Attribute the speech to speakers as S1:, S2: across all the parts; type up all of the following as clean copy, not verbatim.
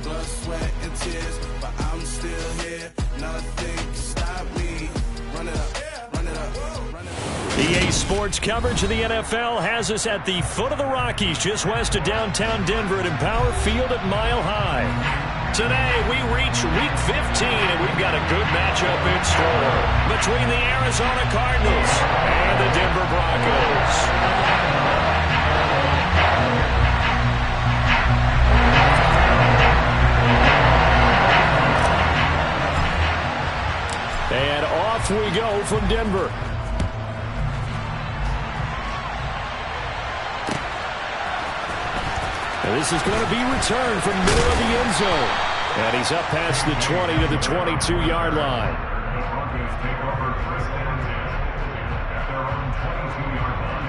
S1: blood, sweat, and tears, but I'm still here. Nothing can stop me. Run it up, run it up, run it up.
S2: EA Sports coverage of the NFL has us at the foot of the Rockies, just west of downtown Denver at Empower Field at Mile High. Today, we reach Week 15, and we've got a good matchup in store between the Arizona Cardinals and the Denver Broncos. And off we go from Denver. And this is going to be returned from middle of the end zone. And he's up past the 20 to the 22-yard line.
S3: Broncos take over first and 10 at their own 22-yard line.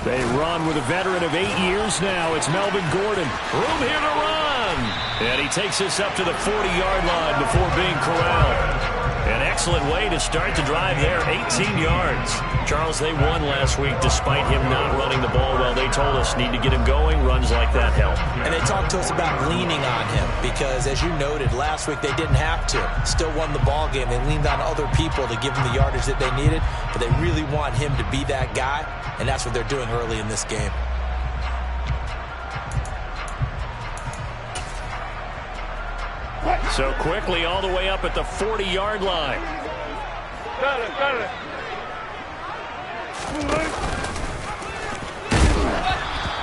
S2: They run with a veteran of 8 years now. It's Melvin Gordon. Room here to run. And he takes us up to the 40-yard line before being corralled. An excellent way to start the drive there, 18 yards. Charles, they won last week despite him not running the ball well. They told us need to get him going. Runs like that help.
S4: And they talked to us about leaning on him because, as you noted, last week they didn't have to. Still won the ball game. They leaned on other people to give them the yardage that they needed, but they really want him to be that guy, and that's what they're doing early in this game.
S2: So quickly all the way up at the 40-yard line.
S5: Got it.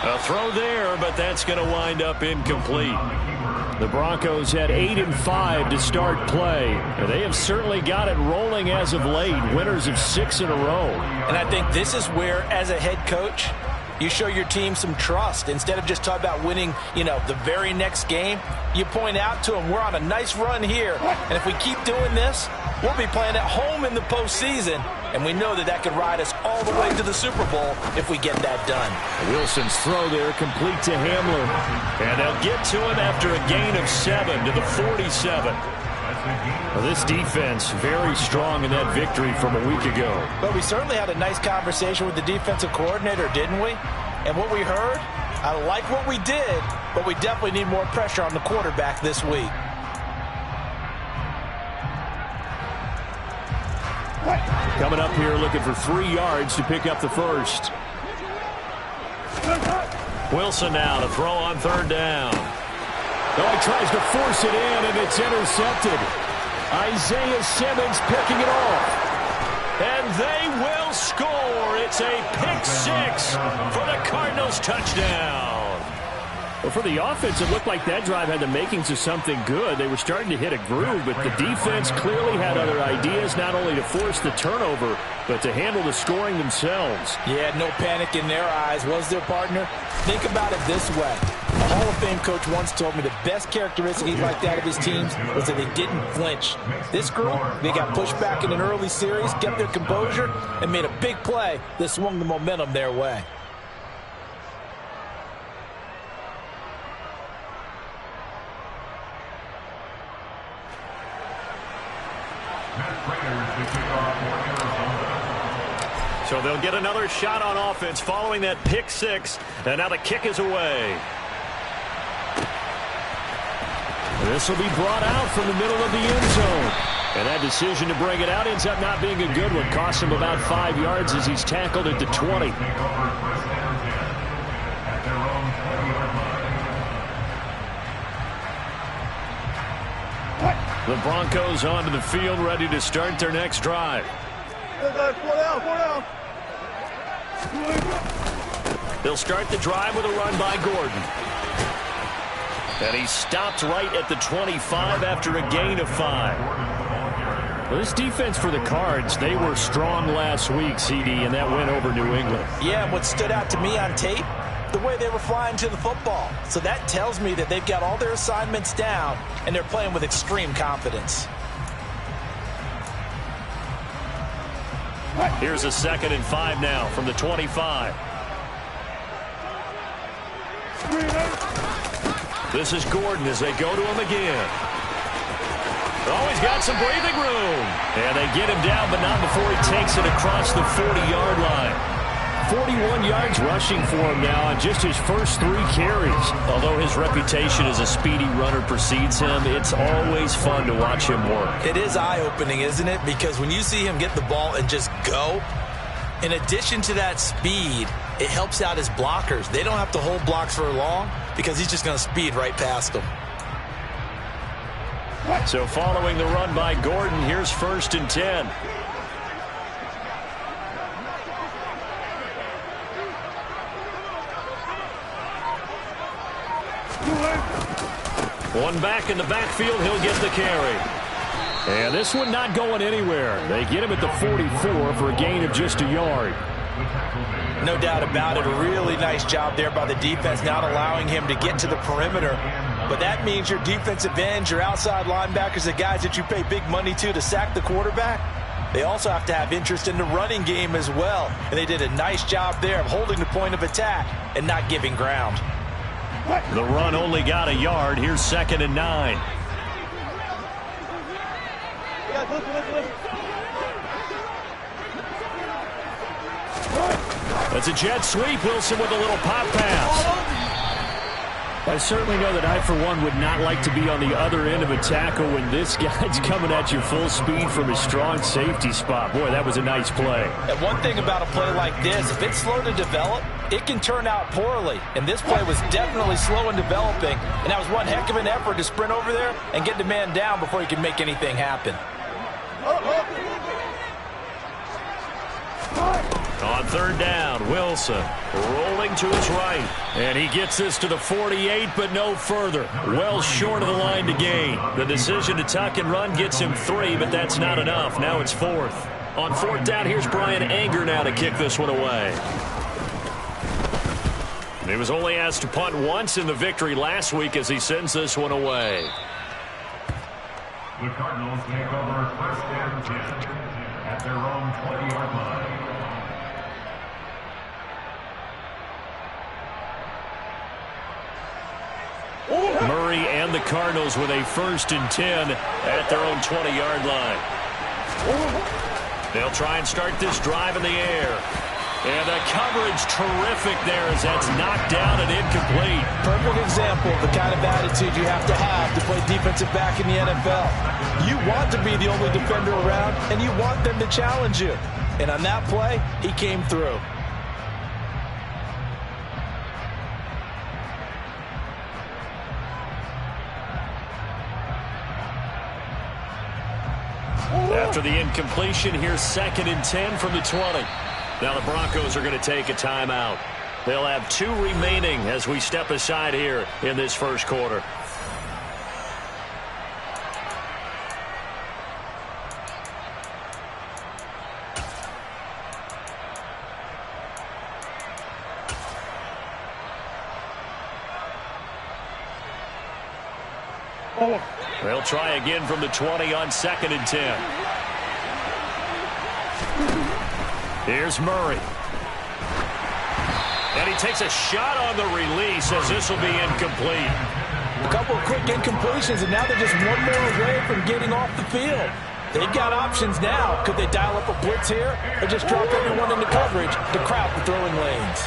S2: A throw there, but that's going to wind up incomplete. The Broncos had 8-5 to start play. They have certainly got it rolling as of late, winners of 6 in a row.
S4: And I think this is where, as a head coach, you show your team some trust. Instead of just talking about winning, the very next game, you point out to them, we're on a nice run here. And if we keep doing this, we'll be playing at home in the postseason. And we know that could ride us all the way to the Super Bowl if we get that done.
S2: Wilson's throw there complete to Hamler. And they'll get to him after a gain of 7 to the 47. Well, this defense very strong in that victory from a week ago.
S4: But we certainly had a nice conversation with the defensive coordinator, didn't we? And what we heard, I like what we did, but we definitely need more pressure on the quarterback this week.
S2: Coming up here looking for 3 yards to pick up the first. Wilson now to throw on third down. Oh, he tries to force it in, and it's intercepted. Isaiah Simmons picking it off. And they will score. It's a pick 6 for the Cardinals touchdown. Well, for the offense, it looked like that drive had the makings of something good. They were starting to hit a groove, but the defense clearly had other ideas, not only to force the turnover, but to handle the scoring themselves.
S4: Yeah, no panic in their eyes, was their partner? Think about it this way. A Hall of Fame coach once told me the best characteristic he liked out of his teams was that they didn't flinch. This group, they got pushed back in an early series, kept their composure, and made a big play that swung the momentum their way.
S2: So they'll get another shot on offense following that pick 6, and now the kick is away. This will be brought out from the middle of the end zone. And that decision to bring it out ends up not being a good one. Costs him about 5 yards as he's tackled at the 20. The Broncos onto the field, ready to start their next drive. They'll start the drive with a run by Gordon. And he stopped right at the 25 after a gain of 5. Well, this defense for the Cards, they were strong last week, CD, and that went over New England.
S4: Yeah, and what stood out to me on tape, the way they were flying to the football. So that tells me that they've got all their assignments down, and they're playing with extreme confidence.
S2: Here's a 2nd and 5 now from the 25. This is Gordon as they go to him again. Oh, he's got some breathing room. And they get him down, but not before he takes it across the 40-yard line. 41 yards rushing for him now on just his first 3 carries. Although his reputation as a speedy runner precedes him, it's always fun to watch him work.
S4: It is eye-opening, isn't it? Because when you see him get the ball and just go, in addition to that speed, it helps out his blockers. They don't have to hold blocks for long because he's just going to speed right past them.
S2: So following the run by Gordon, here's 1st and 10. One back in the backfield, he'll get the carry. And this one not going anywhere. They get him at the 44 for a gain of just a yard.
S4: No doubt about it. A really nice job there by the defense, not allowing him to get to the perimeter. But that means your defensive ends, your outside linebackers, the guys that you pay big money to sack the quarterback, they also have to have interest in the running game as well. And they did a nice job there of holding the point of attack and not giving ground.
S2: The run only got a yard. Here's 2nd and 9. That's a jet sweep. Wilson with a little pop pass. I certainly know that I, for one, would not like to be on the other end of a tackle when this guy's coming at you full speed from his strong safety spot. Boy, that was a nice play.
S4: And one thing about a play like this, if it's slow to develop, it can turn out poorly. And this play was definitely slow in developing, and that was one heck of an effort to sprint over there and get the man down before he could make anything happen.
S2: On 3rd down, Wilson rolling to his right. And he gets this to the 48, but no further. Well short of the line to gain. The decision to tuck and run gets him 3, but that's not enough. Now it's 4th. On 4th down, here's Brian Anger now to kick this one away. He was only asked to punt once in the victory last week as he sends this one away.
S3: The Cardinals take over 1st and 10 at their own 20-yard line.
S2: Murray and the Cardinals with a 1st and 10 at their own 20-yard line. They'll try and start this drive in the air. And the coverage terrific there as that's knocked down and incomplete.
S4: Perfect example of the kind of attitude you have to play defensive back in the NFL. You want to be the only defender around, and you want them to challenge you. And on that play, he came through.
S2: After the incompletion, here's 2nd and 10 from the 20. Now the Broncos are going to take a timeout. They'll have 2 remaining as we step aside here in this 1st quarter. They'll try again from the 20 on 2nd and 10. Here's Murray. And he takes a shot on the release as this will be incomplete.
S4: A couple of quick incompletions, and now they're just one more away from getting off the field. They've got options now. Could they dial up a blitz here or just drop everyone into coverage to crowd the throwing lanes?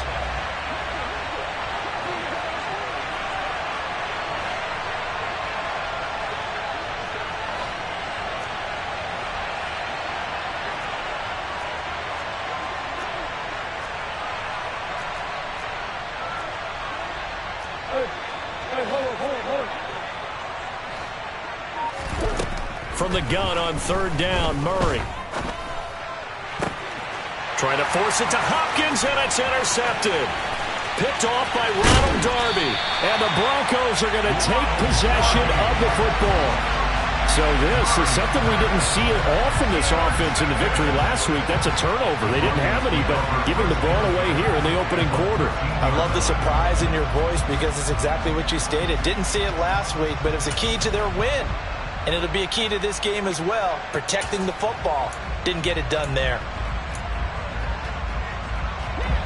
S2: From the gun on 3rd down, Murray. Trying to force it to Hopkins, and it's intercepted. Picked off by Ronald Darby. And the Broncos are going to take possession of the football. So this is something we didn't see all from this offense in the victory last week. That's a turnover. They didn't have any, but giving the ball away here in the opening quarter.
S4: I love the surprise in your voice because it's exactly what you stated. Didn't see it last week, but it was a key to their win. And it'll be a key to this game as well, protecting the football. Didn't get it done there.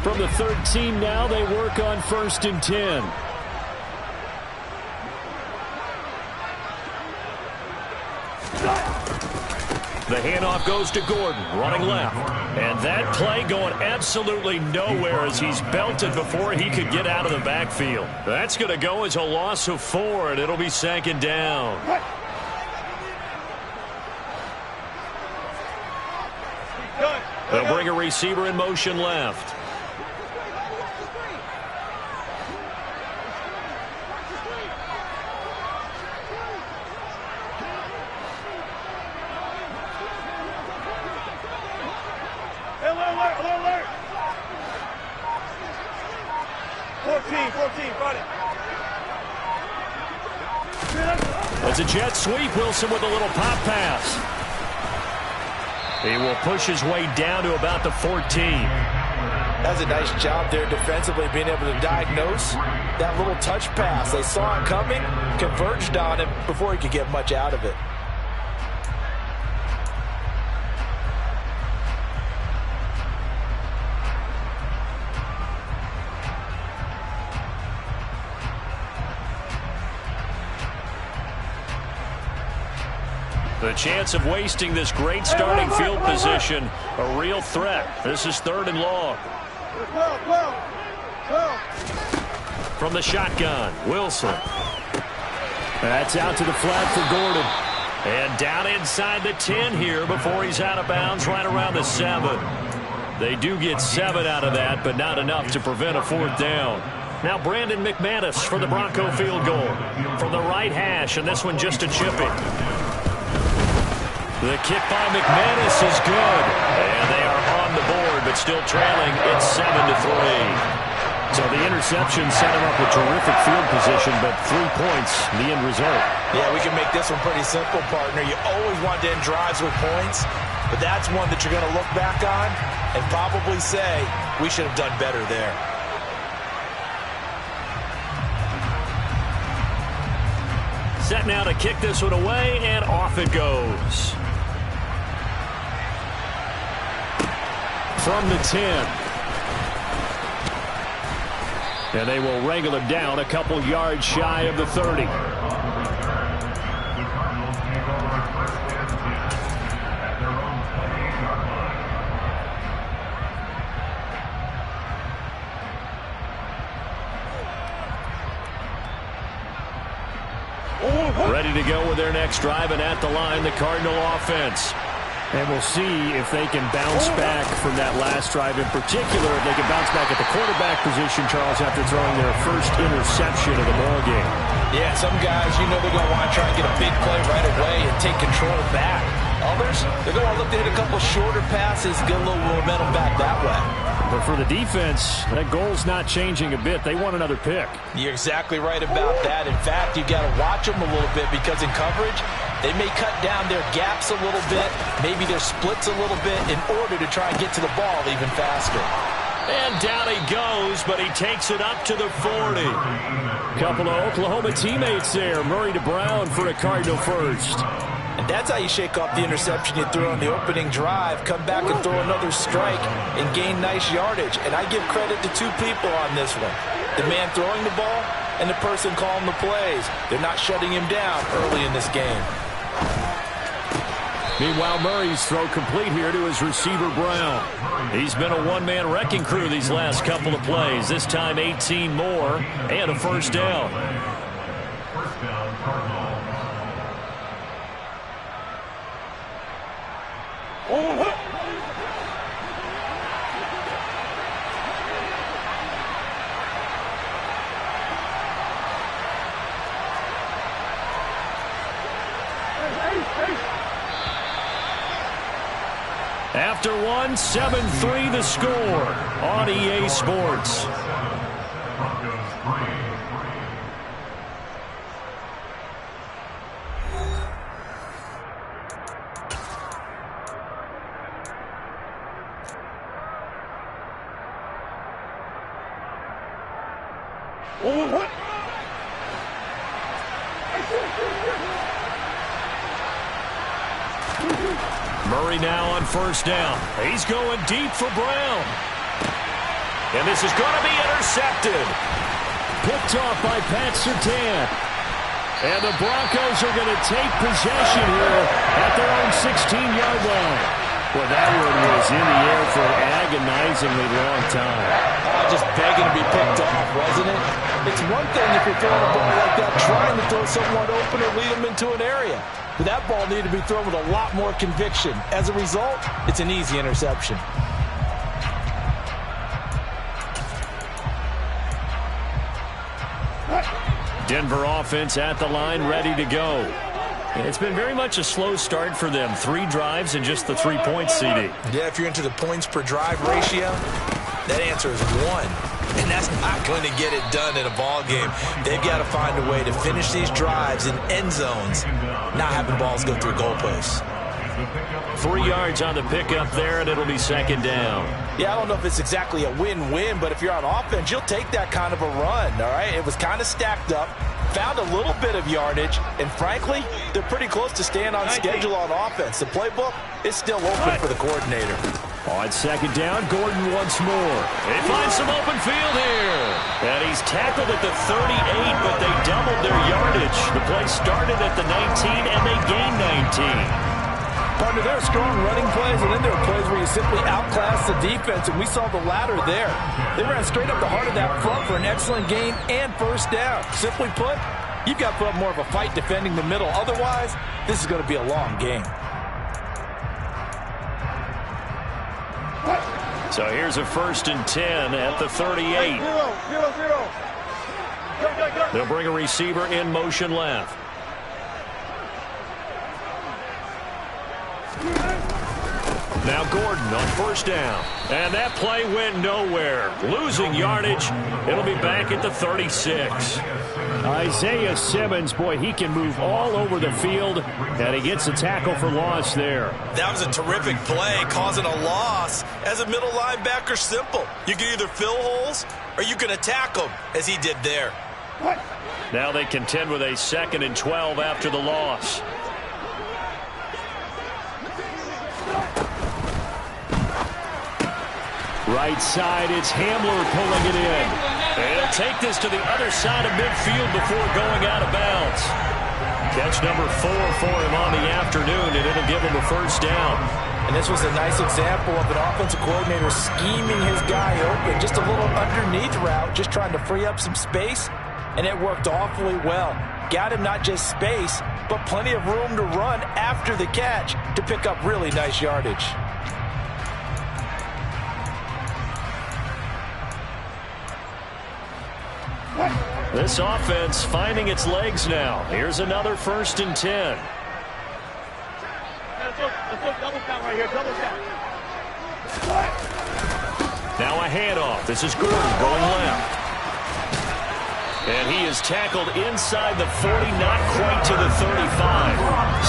S2: From the 13 now, they work on 1st and 10. The handoff goes to Gordon, running left. And that play going absolutely nowhere as he's belted before he could get out of the backfield. That's going to go as a loss of 4, and it'll be 2nd down. They'll bring a receiver in motion left.
S5: Alert! 14, got it.
S2: It's a jet sweep. Wilson with a little pop pass. He will push his way down to about the 14.
S4: That's a nice job there defensively, being able to diagnose that little touch pass. They saw it coming, converged on him before he could get much out of it.
S2: The chance of wasting this great starting field position, a real threat. This is 3rd and long. From the shotgun, Wilson. That's out to the flat for Gordon. And down inside the 10 here before he's out of bounds right around the 7. They do get 7 out of that, but not enough to prevent a 4th down. Now Brandon McManus for the Bronco field goal. From the right hash, and this one just a chipping. The kick by McManus is good. And they are on the board, but still trailing. It's 7-3. So the interception set him up with terrific field position, but 3 points, the end result.
S4: Yeah, we can make this one pretty simple, partner. You always want to end drives with points, but that's one that you're going to look back on and probably say, we should have done better there.
S2: Set now to kick this one away, and off it goes. From the 10. And they will wrangle him down a couple yards shy of the 30. Ready to go with their next drive, and at the line, the Cardinal offense. And we'll see if they can bounce back from that last drive in particular, if they can bounce back at the quarterback position, Charles, after throwing their first interception of the ballgame.
S4: Yeah, some guys, you know they're going to want to try and get a big play right away and take control back. Others, they're going to look to hit a couple shorter passes, get a little momentum back that way.
S2: But for the defense, that goal's not changing a bit. They want another pick.
S4: You're exactly right about that. In fact, you've got to watch them a little bit because in coverage, they may cut down their gaps a little bit, maybe their splits a little bit in order to try and get to the ball even faster.
S2: And down he goes, but he takes it up to the 40. Couple of Oklahoma teammates there. Murray to Brown for a Cardinal first.
S4: And that's how you shake off the interception you threw on the opening drive, come back and throw another strike and gain nice yardage. And I give credit to 2 people on this one. The man throwing the ball and the person calling the plays. They're not shutting him down early in this game.
S2: Meanwhile, Murray's throw complete here to his receiver, Brown. He's been a one-man wrecking crew these last couple of plays. This time 18 more and a first down.
S3: First down, Cardinal.
S2: After one, 7-3 the score on EA Sports.
S3: Broncos 3.
S2: Murray now on first down. He's going deep for Brown. And this is going to be intercepted. Picked off by Pat Surtain. And the Broncos are going to take possession here at their own 16-yard line. Well, that one was in the air for an agonizingly long time.
S4: Just begging to be picked off, wasn't it? It's one thing if you're throwing a ball like that, trying to throw someone open or lead them into an area. But that ball needed to be thrown with a lot more conviction. As a result, it's an easy interception.
S2: Denver offense at the line, ready to go. It's been very much a slow start for them. 3 drives and just the 3 points, CD.
S4: Yeah, if you're into the points per drive ratio, that answer is 1. And that's not going to get it done in a ball game. They've got to find a way to finish these drives in end zones, not having balls go through goalposts.
S2: 3 yards on the pickup there, and it'll be second down.
S4: Yeah, I don't know if it's exactly a win-win, but if you're on offense, you'll take that kind of a run, all right? It was kind of stacked up, found a little bit of yardage, and frankly, they're pretty close to staying on schedule on offense. The playbook is still open for the coordinator.
S2: On second down, Gordon once more. He finds some open field here. And he's tackled at the 38, but they doubled their yardage. The play started at the 19, and they gained 19.
S4: Partner, there are strong running plays, and then there are plays where you simply outclass the defense, and we saw the latter there. They ran straight up the heart of that front for an excellent gain and first down. Simply put, you've got to put up more of a fight defending the middle. Otherwise, this is going to be a long game.
S2: So here's a 1st and 10 at the 38. They'll bring a receiver in motion left. Now Gordon on first down. And that play went nowhere. Losing yardage. It'll be back at the 36. Isaiah Simmons, boy, he can move all over the field. And he gets a tackle for loss there.
S4: That was a terrific play, causing a loss. As a middle linebacker, simple. You can either fill holes or you can attack them, as he did there.
S2: Now they contend with a 2nd and 12 after the loss. Right side, it's Hamler pulling it in. And he'll take this to the other side of midfield before going out of bounds. Catch number 4 for him on the afternoon, and it'll give him a first down.
S4: And this was a nice example of an offensive coordinator scheming his guy open. Just a little underneath route, just trying to free up some space, and it worked awfully well. Got him not just space, but plenty of room to run after the catch to pick up really nice yardage.
S2: This offense finding its legs now. Here's another 1st and 10.
S5: Let's look double count right here, double count.
S2: Now a handoff. This is Gordon going left. And he is tackled inside the 40, not quite to the 35.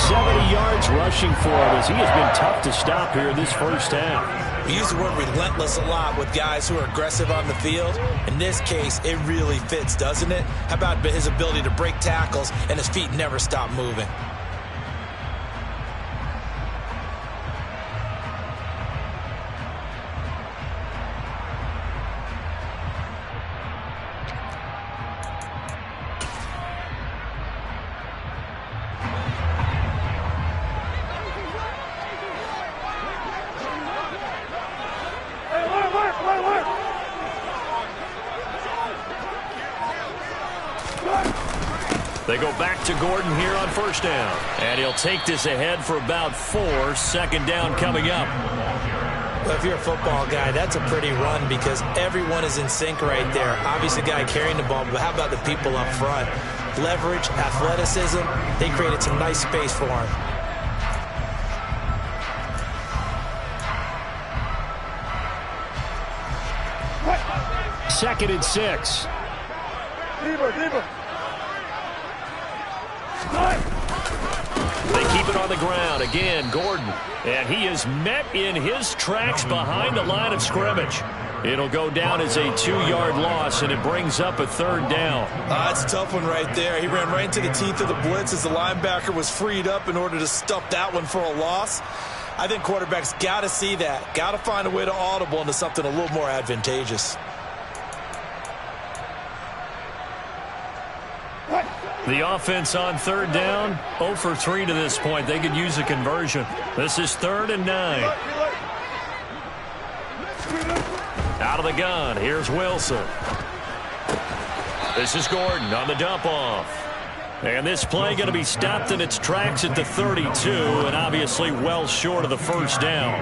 S2: 70 yards rushing for him as he has been tough to stop here this first half.
S4: We use the word relentless a lot with guys who are aggressive on the field. In this case, it really fits, doesn't it? How about his ability to break tackles and his feet never stop moving?
S2: They go back to Gordon here on first down. And he'll take this ahead for about 4. 2nd down coming up.
S4: Well, if you're a football guy, that's a pretty run because everyone is in sync right there. Obviously, the guy carrying the ball, but how about the people up front? Leverage, athleticism, they created some nice space for him.
S2: Second and 6.
S5: Deeper.
S2: They keep it on the ground. Again, Gordon. And he is met in his tracks behind the line of scrimmage. It'll go down as a 2-yard loss, and it brings up a 3rd down.
S4: That's a tough one right there. He ran right into the teeth of the blitz as the linebacker was freed up in order to stop that one for a loss. I think quarterbacks got to see that. Got to find a way to audible into something a little more advantageous.
S2: The offense on third down, 0 for 3 to this point. They could use a conversion. This is 3rd and 9. Out of the gun, here's Wilson. This is Gordon on the dump-off. And this play going to be stopped in its tracks at the 32, and obviously well short of the first down.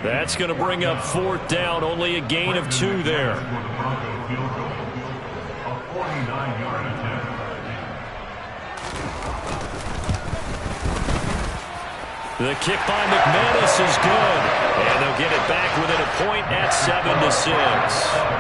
S2: That's going to bring up 4th down, only a gain of 2 there. The kick by McManus is good, and they'll get it back within a point at 7-6.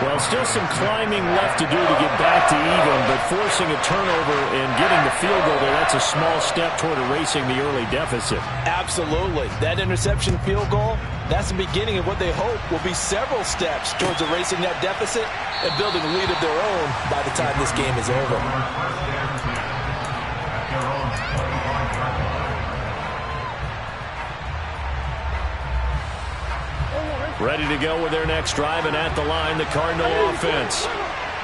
S2: Well, still some climbing left to do to get back to even, but forcing a turnover and getting the field goal there, that's a small step toward erasing the early deficit.
S4: Absolutely. That interception field goal, that's the beginning of what they hope will be several steps towards erasing that deficit and building a lead of their own by the time this game is over.
S2: Ready to go with their next drive, and at the line, the Cardinal offense.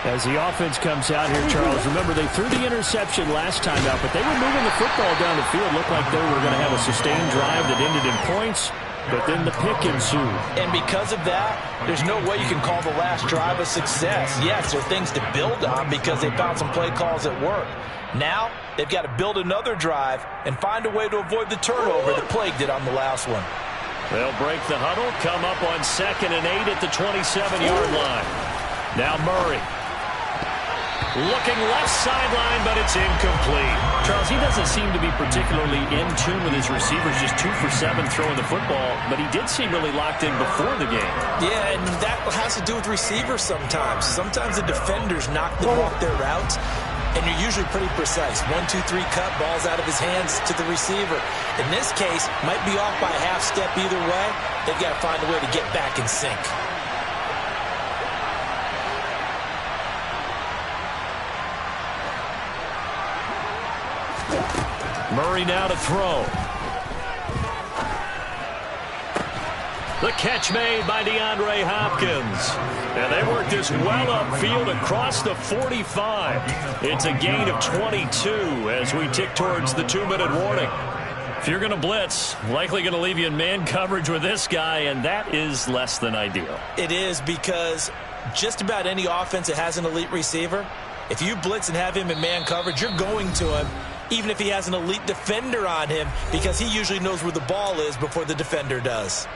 S2: As the offense comes out here, Charles, remember they threw the interception last time out, but they were moving the football down the field. Looked like they were going to have a sustained drive that ended in points, but then the pick ensued.
S4: And because of that, there's no way you can call the last drive a success. Yes, there are things to build on because they found some play calls that work. Now, they've got to build another drive and find a way to avoid the turnover that plagued it on the last one.
S2: They'll break the huddle, come up on 2nd and 8 at the 27-yard line. Now Murray. Looking left sideline, but it's incomplete.
S6: Charles, he doesn't seem to be particularly in tune with his receivers, just 2 for 7 throwing the football, but he did seem really locked in before the game.
S4: Yeah, and that has to do with receivers sometimes. Sometimes the defenders knock them off their routes, and you're usually pretty precise. 1, 2, 3 cut, balls out of his hands to the receiver. In this case, might be off by a half step either way. They've got to find a way to get back in sync.
S2: Murray now to throw. The catch made by DeAndre Hopkins. And they work this well upfield across the 45. It's a gain of 22 as we tick towards the 2-minute warning. If you're going to blitz, likely going to leave you in man coverage with this guy, and that is less than ideal.
S4: It is, because just about any offense that has an elite receiver, if you blitz and have him in man coverage, you're going to him, even if he has an elite defender on him, because he usually knows where the ball is before the defender does.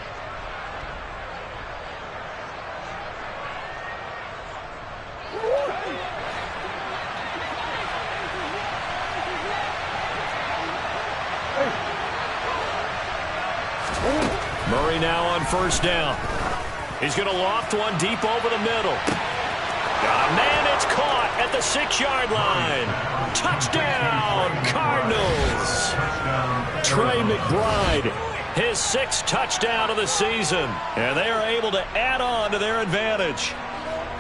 S2: Murray now on 1st down. He's going to loft one deep over the middle. Man, it's caught at the 6-yard line. Touchdown, Cardinals. Trey McBride, his 6th touchdown of the season. And they are able to add on to their advantage.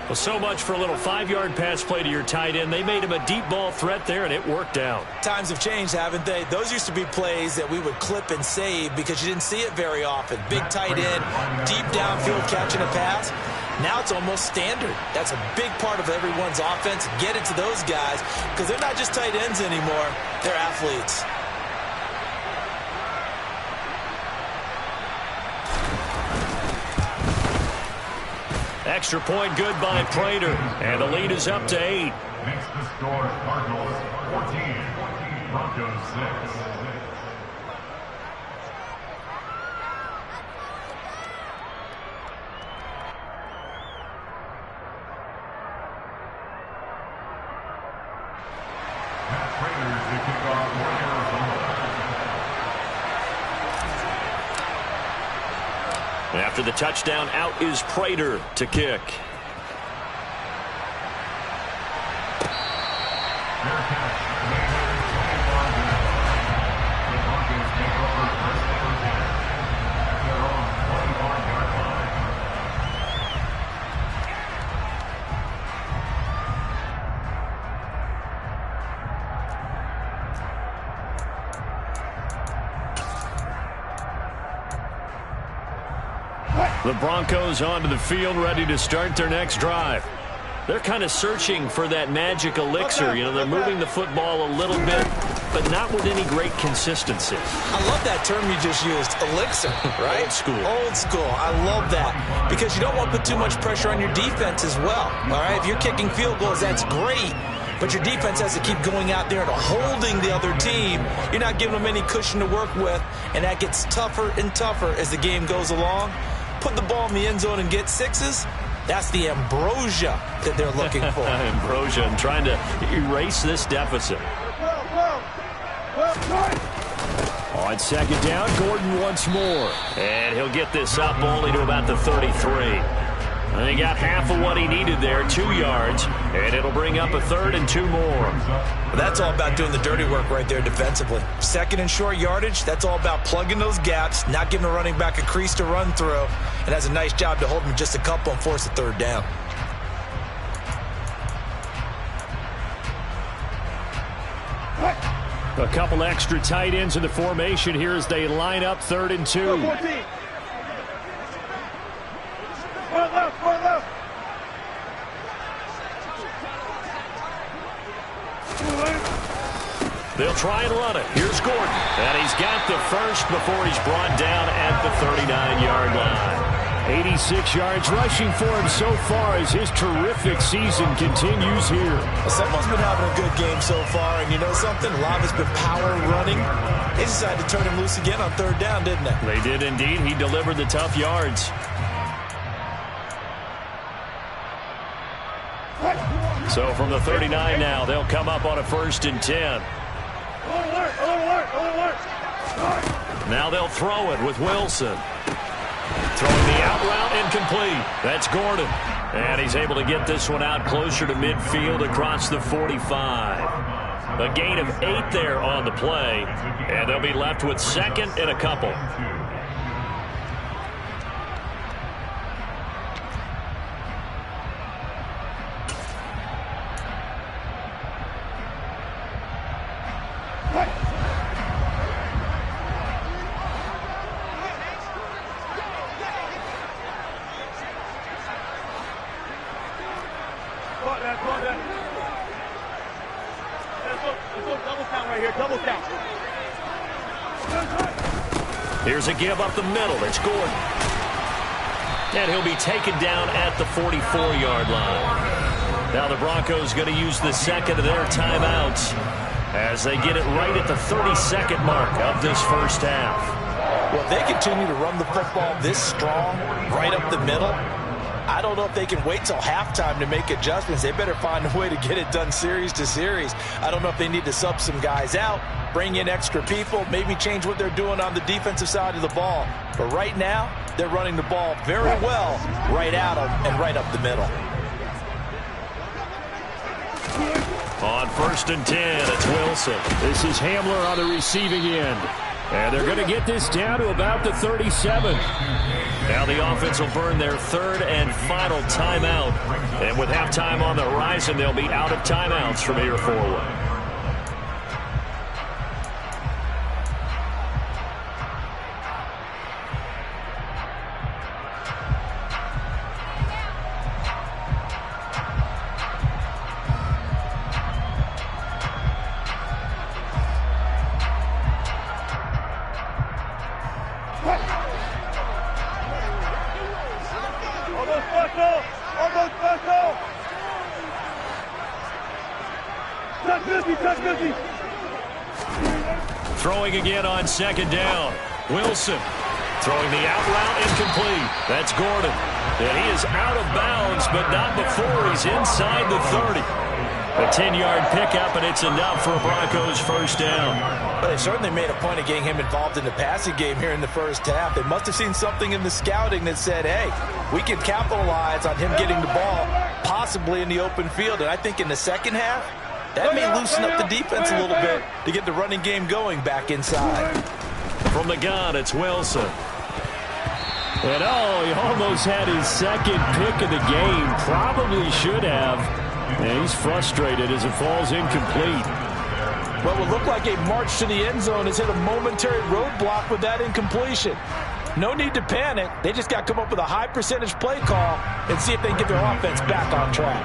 S2: Well, so much for a little 5-yard pass play to your tight end. They made him a deep ball threat there, and it worked out.
S4: Times have changed, haven't they? Those used to be plays that we would clip and save because you didn't see it very often. Big tight end, deep downfield catching a pass. Now it's almost standard. That's a big part of everyone's offense. Get it to those guys because they're not just tight ends anymore. They're athletes.
S2: Extra point good by Prater, and the lead is up to 8.
S3: Makes the score Cardinals 14, Broncos 6. Matt Prater to kick off for Arizona.
S2: After the touchdown, out is Prater to kick. The Broncos onto the field, ready to start their next drive.
S6: They're kind of searching for that magic elixir. You know, they're moving the football a little bit, but not with any great consistency.
S4: I love that term you just used, elixir, right?
S6: Old school.
S4: Old school. I love that because you don't want to put too much pressure on your defense as well, all right? If you're kicking field goals, that's great, but your defense has to keep going out there and holding the other team. You're not giving them any cushion to work with, and that gets tougher and tougher as the game goes along. Put the ball in the end zone and get sixes. That's the ambrosia that they're looking for.
S6: Ambrosia and trying to erase this deficit. On second down, Gordon once more. And he'll get this up only to about the 33. And he got half of what he needed there, 2 yards. And it'll bring up a 3rd and 2 more.
S4: That's all about doing the dirty work right there defensively. Second and short yardage, that's all about plugging those gaps, not giving a running back a crease to run through, and has a nice job to hold him just a couple and force a 3rd down.
S2: A couple extra tight ends in the formation here as they line up 3rd and 2.
S5: 14. One left.
S2: They'll try and run it. Here's Gordon. And he's got the first before he's brought down at the 39-yard line. 86 yards rushing for him so far as his terrific season continues here.
S4: Well, Sebo's been having a good game so far, and you know something? A lot of it's been power running. They decided to turn him loose again on 3rd down, didn't they?
S2: They did indeed. He delivered the tough yards. So from the 39 now, they'll come up on a 1st and 10. Now they'll throw it with Wilson. Throwing the out route incomplete. That's Gordon. And he's able to get this one out closer to midfield across the 45. A gain of 8 there on the play. And they'll be left with 2nd and a couple. Here's a give up the middle. It's Gordon. And he'll be taken down at the 44-yard line. Now the Broncos going to use the second of their timeouts as they get it right at the 32nd mark of this first half.
S4: Well, if they continue to run the football this strong, right up the middle, I don't know if they can wait till halftime to make adjustments. They better find a way to get it done series to series. I don't know if they need to sub some guys out, bring in extra people, maybe change what they're doing on the defensive side of the ball. But right now, they're running the ball very well right at them and right up the middle.
S2: On 1st and 10, it's Wilson. This is Hamler on the receiving end. And they're going to get this down to about the 37. Now the offense will burn their 3rd and final timeout. And with halftime on the horizon, they'll be out of timeouts from here forward. Throwing again on 2nd down. Wilson throwing the out route incomplete. That's Gordon. And he is out of bounds, but not before he's inside the 30. A 10-yard pickup, and it's enough for a Broncos first down.
S4: But they certainly made a point of getting him involved in the passing game here in the first half. They must have seen something in the scouting that said, hey, we can capitalize on him getting the ball possibly in the open field. And I think in the second half, that may loosen up the defense a little bit to get the running game going back inside.
S2: From the gun, it's Wilson. And he almost had his 2nd pick of the game. Probably should have. And he's frustrated as it falls incomplete.
S4: What would look like a march to the end zone has hit a momentary roadblock with that incompletion. No need to panic. They just got to come up with a high percentage play call and see if they can get their offense back on track.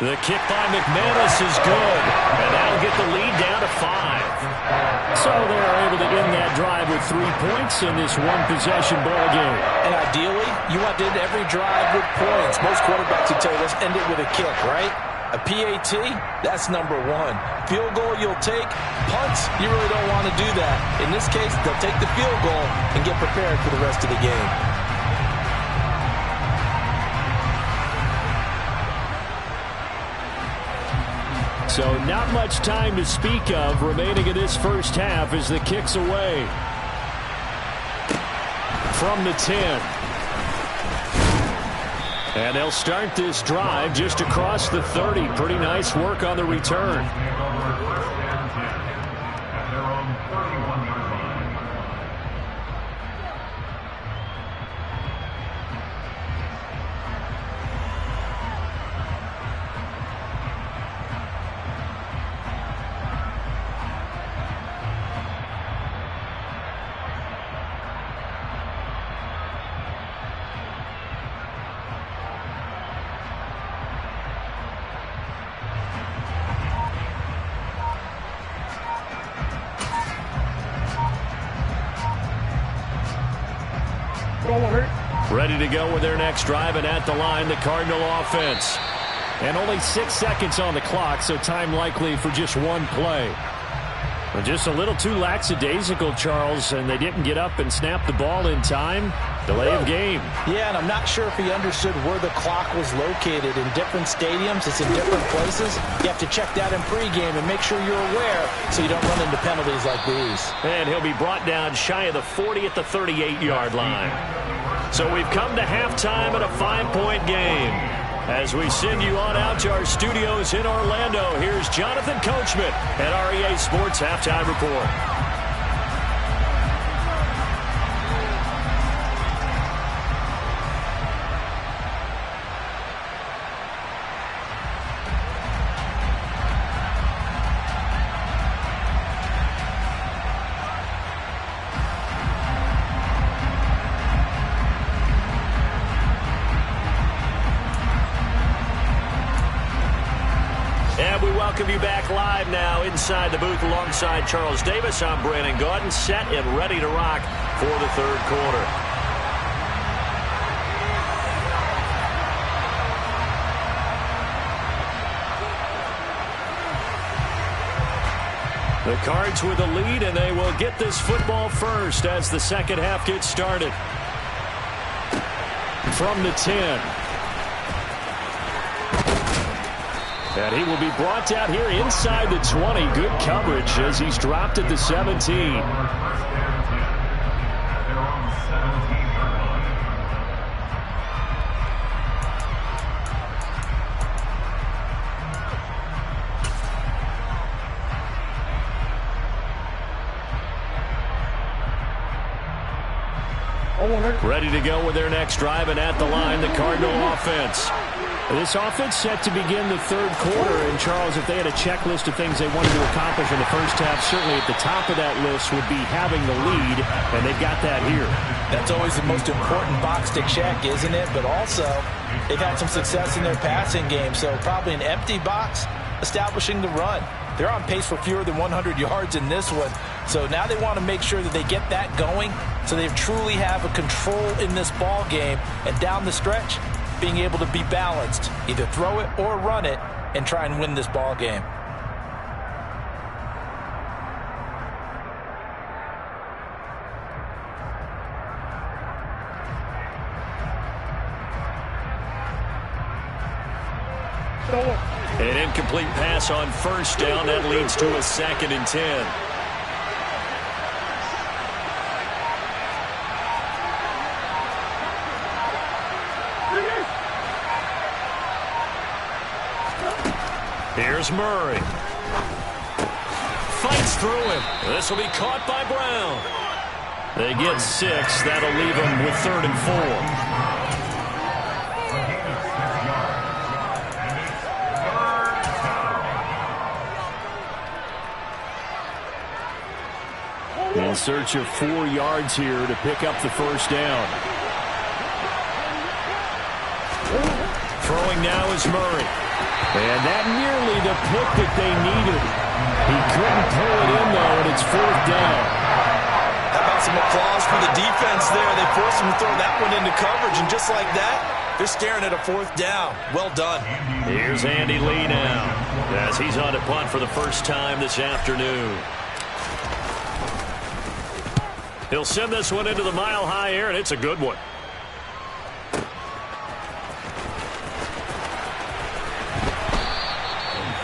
S6: The kick by McManus is good, and that'll get the lead down to 5. So they're able to end that drive with 3 points in this one-possession ball game.
S4: And ideally, you want to end every drive with points. Most quarterbacks would tell you, let's end it with a kick, right? A PAT, that's number 1. Field goal you'll take. Punts, you really don't want to do that. In this case, they'll take the field goal and get prepared for the rest of the game.
S6: So not much time to speak of remaining in this first half as the kick's away. From the 10. And they'll start this drive just across the 30. Pretty nice work on the return. Ready to go with their next drive, and at the line, the Cardinal offense. And only 6 seconds on the clock, so time likely for just one play. But just a little too lackadaisical, Charles, and they didn't get up and snap the ball in time. Delay of game.
S4: Yeah, and I'm not sure if he understood where the clock was located. In different stadiums, it's in different places. You have to check that in pregame and make sure you're aware so you don't run into penalties like these.
S6: And he'll be brought down shy of the 40 at the 38-yard line. So we've come to halftime at a 5-point game. As we send you on out to our studios in Orlando, here's Jonathan Coachman at REA Sports Halftime Report. Welcome you back live now inside the booth alongside Charles Davis. I'm Brandon Gaudin, set and ready to rock for the third quarter. The Cards with the lead, and they will get this football first as the second half gets started. From the 10. And he will be brought down here inside the 20. Good coverage as he's dropped at the 17. Ready to go with their next drive, and at the line, the Cardinal offense. This offense set to begin the third quarter, and Charles, if they had a checklist of things they wanted to accomplish in the first half, certainly at the top of that list would be having the lead, and they've got that here.
S4: That's always the most important box to check, isn't it? But also, they've had some success in their passing game, so probably an empty box establishing the run. They're on pace for fewer than 100 yards in this one, so now they want to make sure that they get that going so they truly have a control in this ball game, and down the stretch, being able to be balanced, either throw it or run it, and try and win this ball game.
S6: An incomplete pass on first down. That leads to a 2nd and 10. Here's Murray. Fights through him. This will be caught by Brown. They get 6. That'll leave them with 3rd and 4.
S2: A search of 4 yards here to pick up the first down. Throwing now is Murray. And that nearly the pick that they needed. He couldn't pull it in, though, and it's 4th down.
S4: How about some applause for the defense there? They forced him to throw that one into coverage, and just like that, they're staring at a 4th down. Well done.
S6: Here's Andy Lee now, as he's on to punt for the first time this afternoon. He'll send this one into the mile-high air, and it's a good one.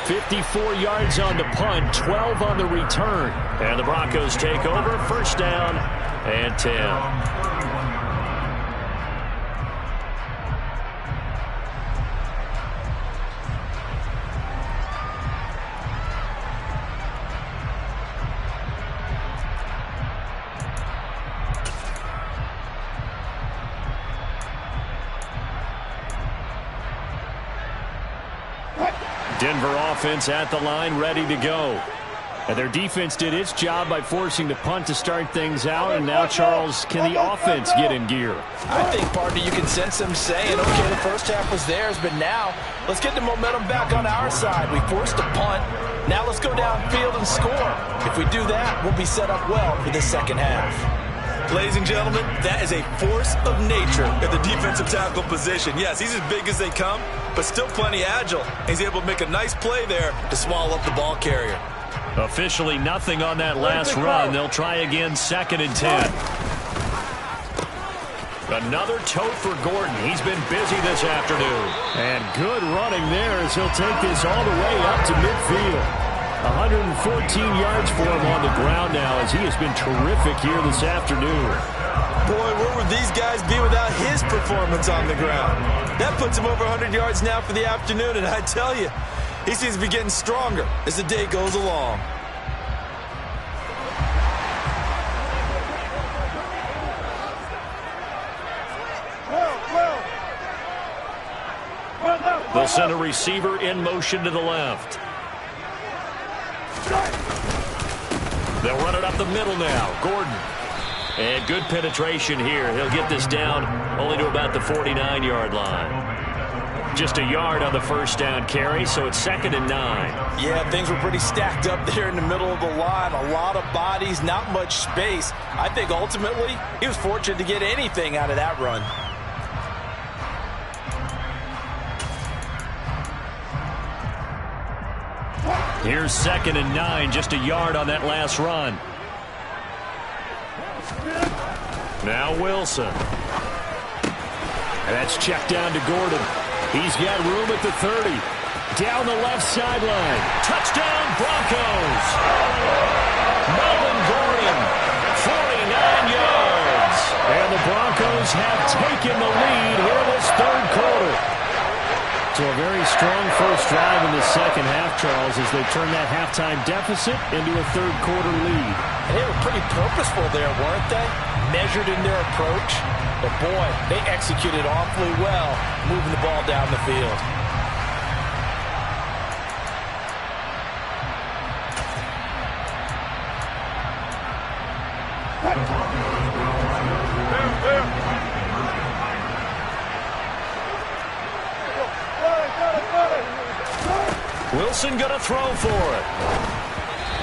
S6: .54 yards on the punt, 12 on the return. And the Broncos take over, first down and 10. Denver offense at the line, ready to go. And their defense did its job by forcing the punt to start things out. And now, Charles, can the offense get in gear?
S4: I think, partner, you can sense them saying, okay, the first half was theirs, but now let's get the momentum back on our side. We forced a punt. Now let's go downfield and score. If we do that, we'll be set up well for the second half. Ladies and gentlemen, that is a force of nature at the defensive tackle position. Yes, he's as big as they come, but still plenty agile. He's able to make a nice play there to swallow up the ball carrier.
S6: Officially nothing on that last run. They'll try again, 2nd and 10. Another tote for Gordon. He's been busy this afternoon. And good running there as he'll take this all the way up to midfield. 114 yards for him on the ground now as he has been terrific here this afternoon.
S4: Boy, where would these guys be without his performance on the ground? That puts him over 100 yards now for the afternoon, and I tell you, he seems to be getting stronger as the day goes along.
S6: They'll send a receiver in motion to the left. They'll run it up the middle now. Gordon. And good penetration here. He'll get this down only to about the 49-yard line. Just a yard on the first down carry, so it's 2nd and 9.
S4: Yeah, things were pretty stacked up there in the middle of the line. A lot of bodies, not much space. I think ultimately he was fortunate to get anything out of that run.
S6: Here's 2nd and 9, just a yard on that last run. Now Wilson. That's checked down to Gordon. He's got room at the 30. Down the left sideline. Touchdown Broncos. Melvin Gordon, 49 yards. And the Broncos have taken the lead here this third quarter. So a very strong first drive in the second half, Charles, as they turn that halftime deficit into a third quarter lead.
S4: And they were pretty purposeful there, weren't they? Measured in their approach. But boy, they executed awfully well, moving the ball down the field.
S6: Wilson going to throw for it.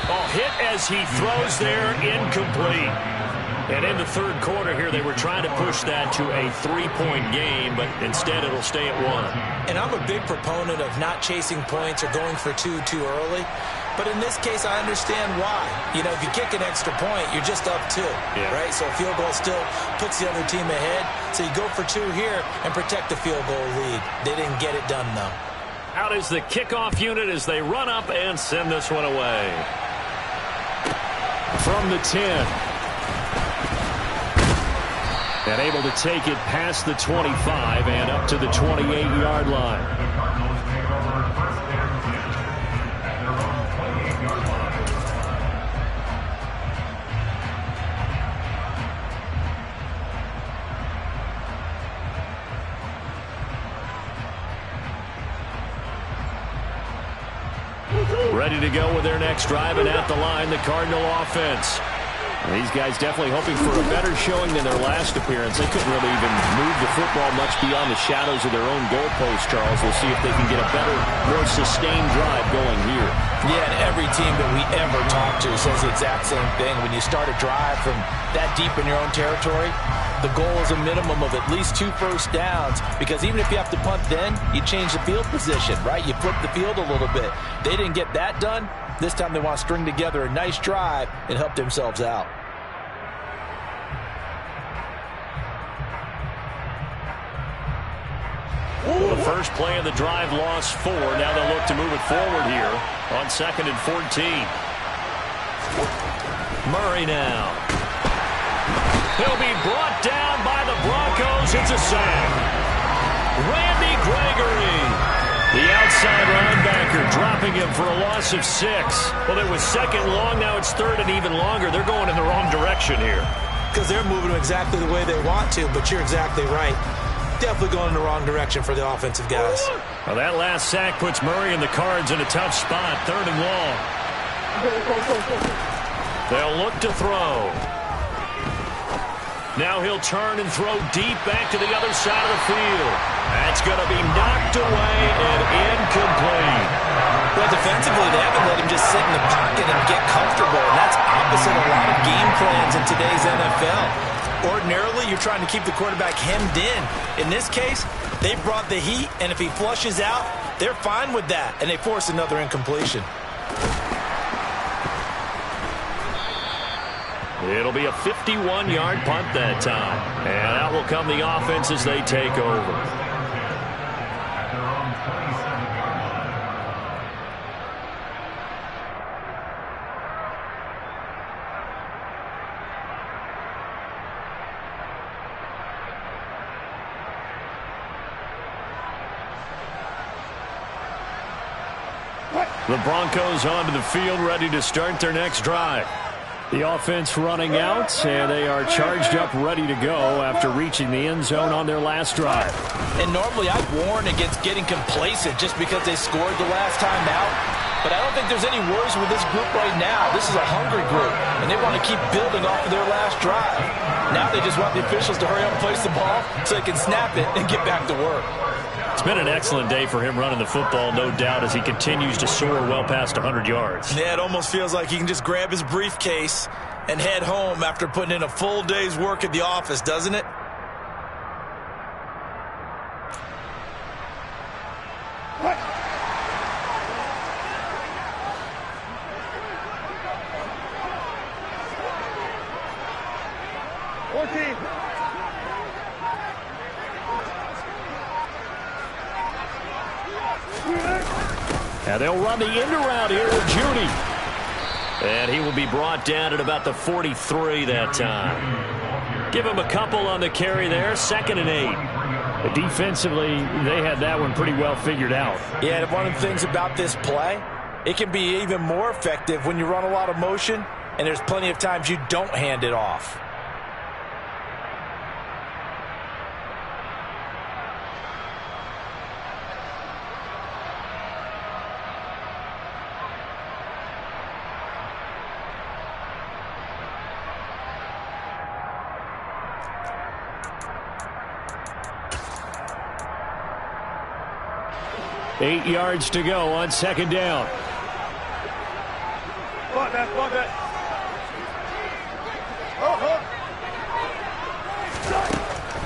S6: Oh, hit as he throws there, incomplete. And in the third quarter here, they were trying to push that to a 3-point game, but instead it'll stay at 1.
S4: And I'm a big proponent of not chasing points or going for two too early. But in this case, I understand why. You know, if you kick an extra point, you're just up 2, right? So a field goal still puts the other team ahead. So you go for 2 here and protect the field goal lead. They didn't get it done, though.
S6: Out is the kickoff unit as they run up and send this one away.
S2: From the 10. And able to take it past the 25 and up to the 28-yard line. Ready to go with their next drive, and at the line, the Cardinal offense.
S6: These guys definitely hoping for a better showing than their last appearance. They couldn't really even move the football much beyond the shadows of their own goalpost, Charles. We'll see if they can get a better, more sustained drive going here.
S4: Yeah, and every team that we ever talk to says the exact same thing. When you start a drive from that deep in your own territory, the goal is a minimum of at least 2 first downs, because even if you have to punt then, you change the field position, right? You flip the field a little bit. They didn't get that done. This time they want to string together a nice drive and help themselves out.
S6: Well, the first play of the drive lost 4. Now they'll look to move it forward here on 2nd and 14. Murray now. He'll be brought down by the Broncos. It's a sack. Randy Gregory, the outside linebacker, dropping him for a loss of 6. Well, it was 2nd long. Now it's 3rd and even longer. They're going in the wrong direction here.
S4: Because they're moving exactly the way they want to, but you're exactly right. Definitely going in the wrong direction for the offensive guys.
S6: Well, that last sack puts Murray and the Cards in a tough spot, 3rd and long. They'll look to throw. Now he'll turn and throw deep back to the other side of the field. That's going to be knocked away and incomplete.
S4: Well, defensively, they haven't let him just sit in the pocket and get comfortable, and that's opposite a lot of game plans in today's NFL. Ordinarily, you're trying to keep the quarterback hemmed in. In this case, they brought the heat, and if he flushes out, they're fine with that, and they force another incompletion.
S6: It'll be a 51-yard punt that time. And out will come the offense as they take over. The Broncos onto the field, ready to start their next drive. The offense running out, and they are charged up, ready to go after reaching the end zone on their last drive.
S4: And normally I'd warn against getting complacent just because they scored the last time out. But I don't think there's any worries with this group right now. This is a hungry group, and they want to keep building off of their last drive. Now they just want the officials to hurry up and place the ball so they can snap it and get back to work.
S6: It's been an excellent day for him running the football, no doubt, as he continues to soar well past 100 yards.
S4: Yeah, it almost feels like he can just grab his briefcase and head home after putting in a full day's work at the office, doesn't it?
S6: Now they'll run the end around here with Judy. And he will be brought down at about the 43 that time. Give him a couple on the carry there, 2nd and 8.
S2: Defensively, they had that one pretty well figured out.
S4: Yeah, and one of the things about this play, it can be even more effective when you run a lot of motion, and there's plenty of times you don't hand it off.
S2: Eight yards to go on 2nd down.
S5: Fuck that.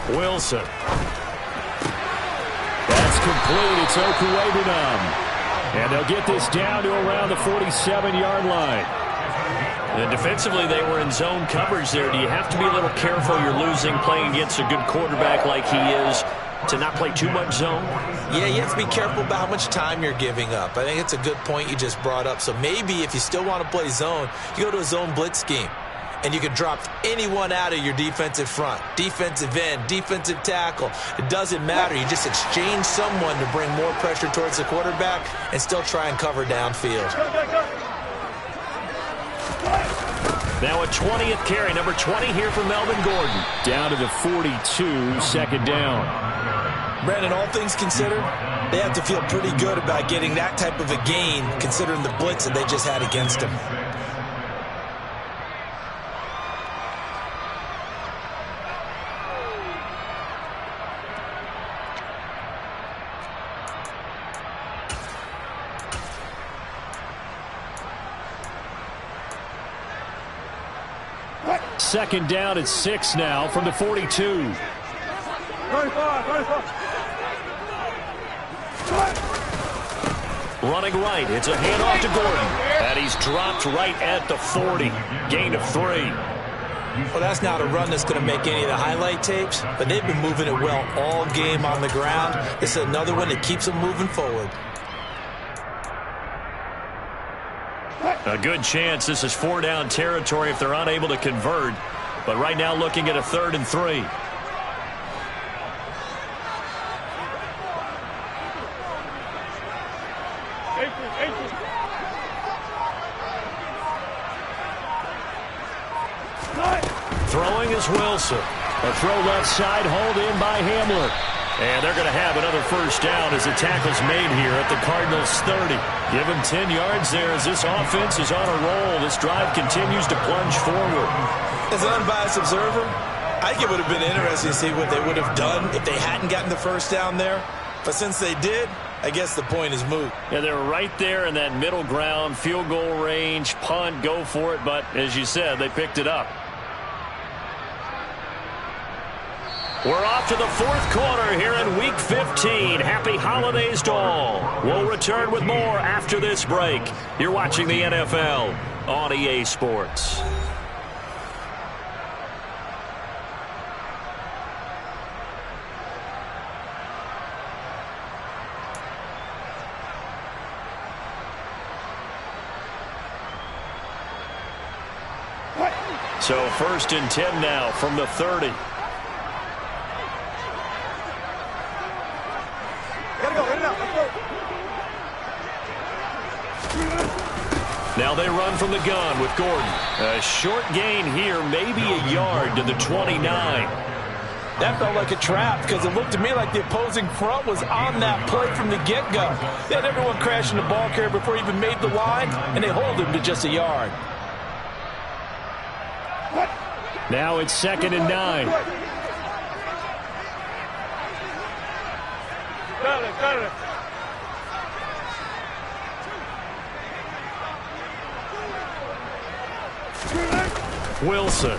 S2: Wilson. That's complete. It's Okuwebunam. And they'll get this down to around the 47-yard line.
S6: And defensively, they were in zone coverage there. Do you have to be a little careful? You're losing, playing against a good quarterback like he is, to not play too much zone?
S4: Yeah, you have to be careful about how much time you're giving up. I think it's a good point you just brought up. So maybe if you still want to play zone, you go to a zone blitz scheme. And you can drop anyone out of your defensive front. Defensive end, defensive tackle. It doesn't matter. You just exchange someone to bring more pressure towards the quarterback and still try and cover downfield.
S6: Now a 20th carry, number 20 here for Melvin Gordon.
S2: Down to the 42, 2nd down.
S4: Brandon, all things considered, they have to feel pretty good about getting that type of a gain considering the blitz that they just had against them.
S2: second down at 6 now from the 42.
S5: 35.
S2: Running right, it's a handoff to Gordon. And he's dropped right at the 40. Gain of 3.
S4: Well, that's not a run that's going to make any of the highlight tapes, but they've been moving it well all game on the ground. This is another one that keeps them moving forward.
S2: A good chance this is 4-down territory if they're unable to convert. But right now looking at a 3rd and 3. Throwing is Wilson. A throw left side, hauled in by Hamler. And they're going to have another first down as the tackle's made here at the Cardinals' 30. Give him 10 yards there as this offense is on a roll. This drive continues to plunge forward.
S4: As an unbiased observer, I think it would have been interesting to see what they would have done if they hadn't gotten the first down there. But since they did, I guess the point is moot.
S2: Yeah, they were right there in that middle ground, field goal range, punt, go for it. But as you said, they picked it up. We're off to the 4th quarter here in Week 15. Happy holidays to all. We'll return with more after this break. You're watching the NFL on EA Sports. So 1st and 10 now from the 30. Now they run from the gun with Gordon. A short gain here, maybe a yard to the 29.
S4: That felt like a trap because it looked to me like the opposing front was on that play from the get-go. They had everyone crashing the ball carrier before he even made the line, and they hold him to just a yard.
S2: Now it's 2nd and 9.
S5: Got it.
S2: Wilson.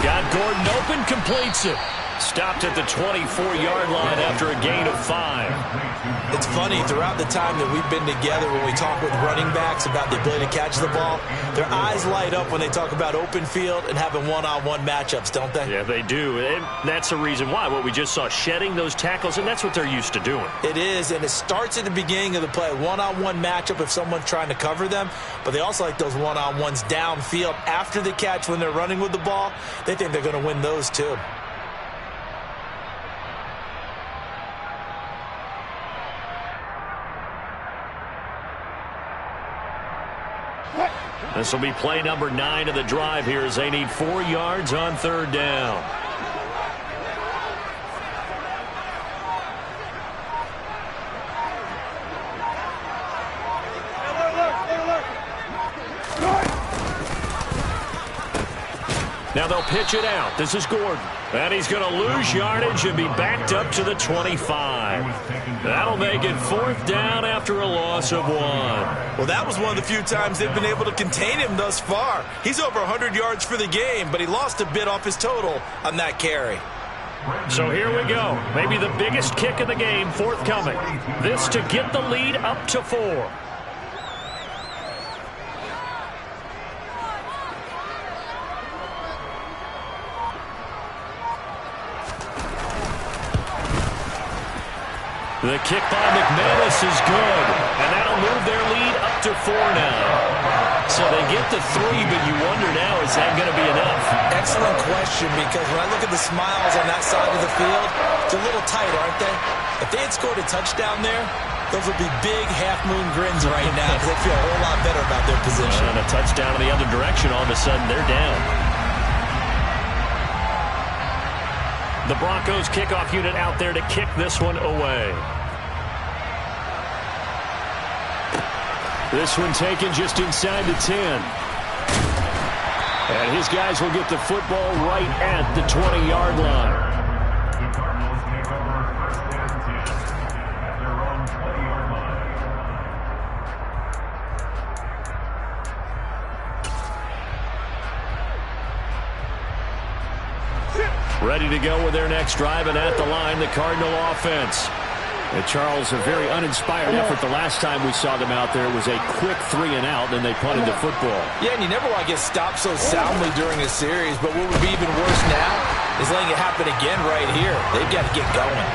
S2: Got Gordon open, completes it. Stopped at the 24-yard line after a gain of 5.
S4: It's funny, throughout the time that we've been together when we talk with running backs about the ability to catch the ball, their eyes light up when they talk about open field and having one-on-one matchups, don't they?
S2: Yeah, they do. And that's the reason why. What we just saw, shedding those tackles, and that's what they're used to doing.
S4: It is, and it starts at the beginning of the play. One-on-one matchup if someone's trying to cover them, but they also like those one-on-ones downfield after the catch when they're running with the ball. They think they're going to win those too.
S2: This will be play number 9 of the drive here as they need 4 yards on 3rd down. Now they'll pitch it out. This is Gordon. And he's going to lose yardage and be backed up to the 25. That'll make it 4th down after a loss of 1.
S4: Well, that was one of the few times they've been able to contain him thus far. He's over 100 yards for the game, but he lost a bit off his total on that carry.
S2: So here we go. Maybe the biggest kick of the game forthcoming. This to get the lead up to 4. The kick by McManus is good, and that'll move their lead up to 4 now. So they get to 3, but you wonder now, is that going to be enough?
S4: Excellent question, because when I look at the smiles on that side of the field, it's a little tight, aren't they? If they had scored a touchdown there, those would be big half-moon grins right now because they feel a whole lot better about their position.
S2: And a touchdown in the other direction, all of a sudden they're down. The Broncos kickoff unit out there to kick this one away. This one taken just inside the 10. And his guys will get the football right at the 20-yard line.
S3: The Cardinals take over 1st and 10 at their own 20-yard line.
S6: Ready to go with their next drive, and at the line, the Cardinal offense.
S2: And Charles, a very uninspired effort the last time we saw them out there. It was a quick 3-and-out, then they punted the football.
S4: Yeah, and you never want to get stopped so soundly during a series, but what would be even worse now is letting it happen again right here. They've got to get going.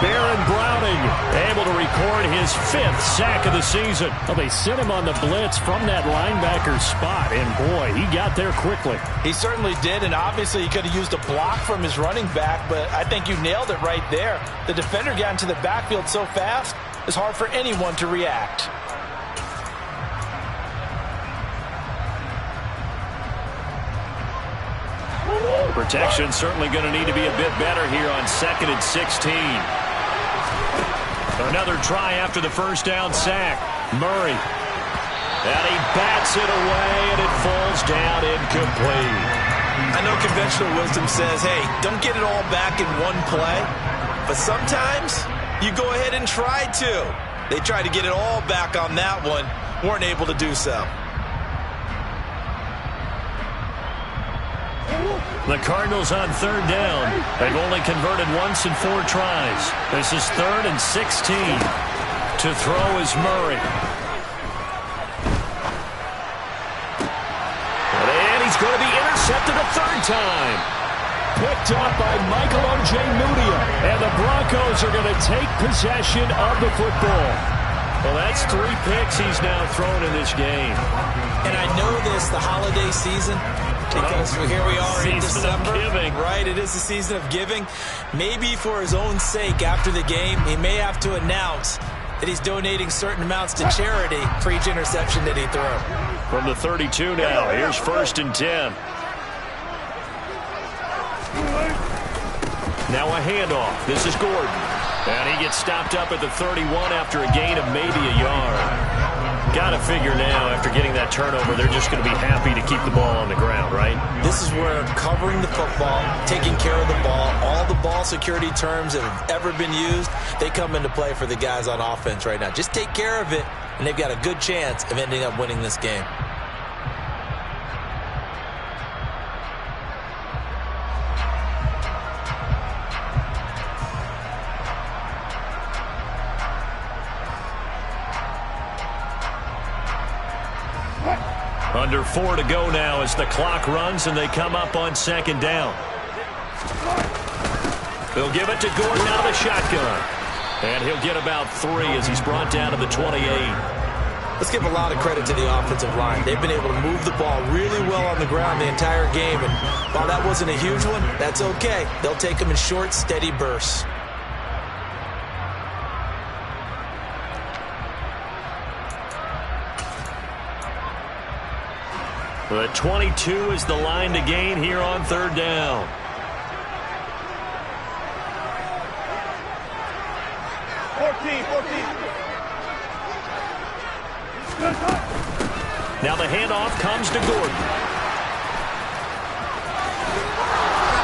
S2: Baron Browning able to record his 5th sack of the season. Well, they sent him on the blitz from that linebacker spot, and boy, he got there quickly.
S4: He certainly did, and obviously he could have used a block from his running back, but I think you nailed it right there. The defender got into the backfield so fast, it's hard for anyone to react.
S6: Protection certainly going to need to be a bit better here on 2nd and 16. Another try after the first down sack. Murray. And he bats it away, and it falls down incomplete.
S4: I know conventional wisdom says, hey, don't get it all back in one play. But sometimes you go ahead and try to. They tried to get it all back on that one. Weren't able to do so.
S6: The Cardinals on 3rd down. They've only converted once in 4 tries. This is 3rd and 16. To throw is Murray. And he's going to be intercepted a 3rd time.
S2: Picked up by Michael O.J. Mudia. And the Broncos are going to take possession of the football.
S6: Well, that's 3 picks he's now thrown in this game.
S4: And I know this, the holiday season, because here we are in December, right? It is the season of giving. Maybe for his own sake, after the game, he may have to announce that he's donating certain amounts to charity for each interception that he throws.
S6: From the 32 now, here's 1st and 10. Now a handoff. This is Gordon. And he gets stopped up at the 31 after a gain of maybe a yard. Got to figure now, after getting that turnover, they're just going to be happy to keep the ball on the ground, right?
S4: This is where covering the football, taking care of the ball, all the ball security terms that have ever been used, they come into play for the guys on offense right now. Just take care of it, and they've got a good chance of ending up winning this game.
S6: Under 4 to go now as the clock runs and they come up on 2nd down. They'll give it to Gordon out of the shotgun. And he'll get about 3 as he's brought down to the 28.
S4: Let's give a lot of credit to the offensive line. They've been able to move the ball really well on the ground the entire game. And while that wasn't a huge one, that's okay. They'll take them in short, steady bursts.
S6: The 22 is the line to gain here on 3rd down. Now the handoff comes to Gordon.